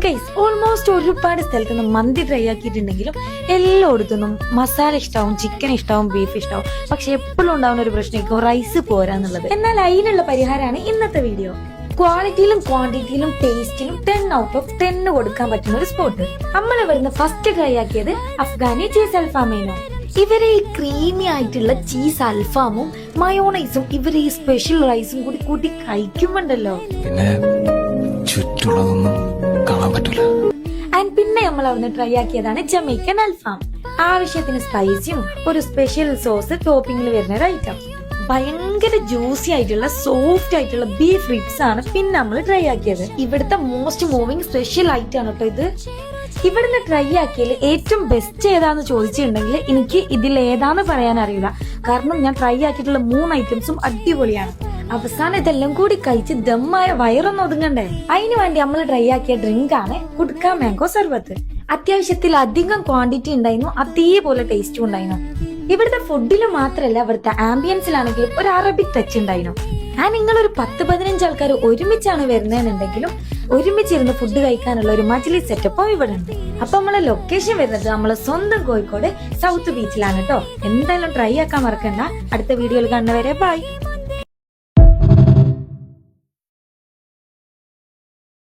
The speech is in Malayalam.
ഗൈസ് ഓൾമോസ്റ്റ് ഒരുപാട് സ്ഥലത്ത് നിന്ന് മന്തി ട്രൈ ആക്കിയിട്ടുണ്ടെങ്കിലും എല്ലായിടത്തുനിന്നും മസാല ഇഷ്ടാവും, ചിക്കൻ ഇഷ്ടാവും, ബീഫ് ഇഷ്ടാവും. പക്ഷെ എപ്പോഴും ഉണ്ടാവുന്ന ഒരു പ്രശ്നം റൈസ് പോരാന്നുള്ളത്. എന്നാൽ അതിനുള്ള പരിഹാരമാണ് ഇന്നത്തെ വീഡിയോ. ക്വാളിറ്റിയിലും ക്വാണ്ടിറ്റിയിലും ടേസ്റ്റിലും 10 ഔട്ട് ഓഫ് 10 കൊടുക്കാൻ പറ്റുന്ന ഒരു സ്പോട്ട്. നമ്മൾ ഇവിടുന്ന് ഫസ്റ്റ് ട്രൈ ആക്കിയത് അഫ്ഗാനി ചീസ് അൽഫാമേനോ. ഇവരെ ഈ ക്രീമി ആയിട്ടുള്ള ചീസ് അൽഫാമും മയോണൈസും ഇവരെ ഈ സ്പെഷ്യൽ റൈസും കൂടി കൂട്ടി കഴിക്കുമ്പോണ്ടല്ലോ, പിന്നെ ചുറ്റുള്ളതൊന്നും കാണാൻ പറ്റില്ല. ആൻഡ് പിന്നെ നമ്മൾ അവിടുന്ന് ട്രൈ ആക്കിയതാണ് ജമൈക്കൻ അൽഫാം. ആവശ്യത്തിന് സ്പൈസിയും ഒരു സ്പെഷ്യൽ സോസ് ടോപ്പിംഗിൽ വരുന്ന ഒരു ഐറ്റം. ഭയങ്കര ജ്യൂസി ആയിട്ടുള്ള സോഫ്റ്റ് ആയിട്ടുള്ള ബീഫ് റിബ്സ് ആണ് പിന്നെ നമ്മൾ ട്രൈ ആക്കിയത്. ഇവിടുത്തെ മോസ്റ്റ് മൂവിങ് സ്പെഷ്യൽ ഐറ്റം ആണ് കേട്ടോ ഇത്. ഇവിടുന്ന് ട്രൈ ആക്കിയതിൽ ഏറ്റവും ബെസ്റ്റ് ഏതാന്ന് ചോദിച്ചിട്ടുണ്ടെങ്കിൽ എനിക്ക് ഇതിൽ ഏതാന്ന് പറയാൻ അറിയില്ല. കാരണം ഞാൻ ട്രൈ ആക്കിയിട്ടുള്ള 3 ഐറ്റംസും അടിപൊളിയാണ്. അവസാനം ഇതെല്ലാം കൂടി കഴിച്ച് ദമ്മായ വയറൊന്നും ഒതുങ്ങണ്ടേ. അതിനു വേണ്ടി നമ്മൾ ട്രൈ ആക്കിയ ഡ്രിങ്ക് ആണ് കുഡ്ക മാംഗോ സർബത്ത്. അത്യാവശ്യത്തിൽ അധികം ക്വാണ്ടിറ്റി ഉണ്ടായിരുന്നു, അതേപോലെ ടേസ്റ്റും ഉണ്ടായിരുന്നു. ഇവിടുത്തെ ഫുഡിൽ മാത്രല്ല, ഇവിടുത്തെ ആംബിയൻസിലാണെങ്കിലും ഒരു അറബിക് ടച്ച് ഉണ്ടായിരുന്നു. നിങ്ങളൊരു 10-15 ആൾക്കാർ ഒരുമിച്ചാണ് വരുന്നതെന്നുണ്ടെങ്കിലും ഒരുമിച്ചിരുന്ന് ഫുഡ് കഴിക്കാനുള്ള ഒരു മജ്‌ലിസ് സെറ്റപ്പും ഇവിടെ ഉണ്ട്. അപ്പൊ നമ്മളെ ലൊക്കേഷൻ വരുന്നത് നമ്മളെ സ്വന്തം കോഴിക്കോട് സൗത്ത് ബീച്ചിലാണ് കേട്ടോ. എന്തായാലും ട്രൈ ആക്കാൻ മറക്കണ്ട. അടുത്ത വീഡിയോയിൽ കാണുന്നവരെ ബൈ.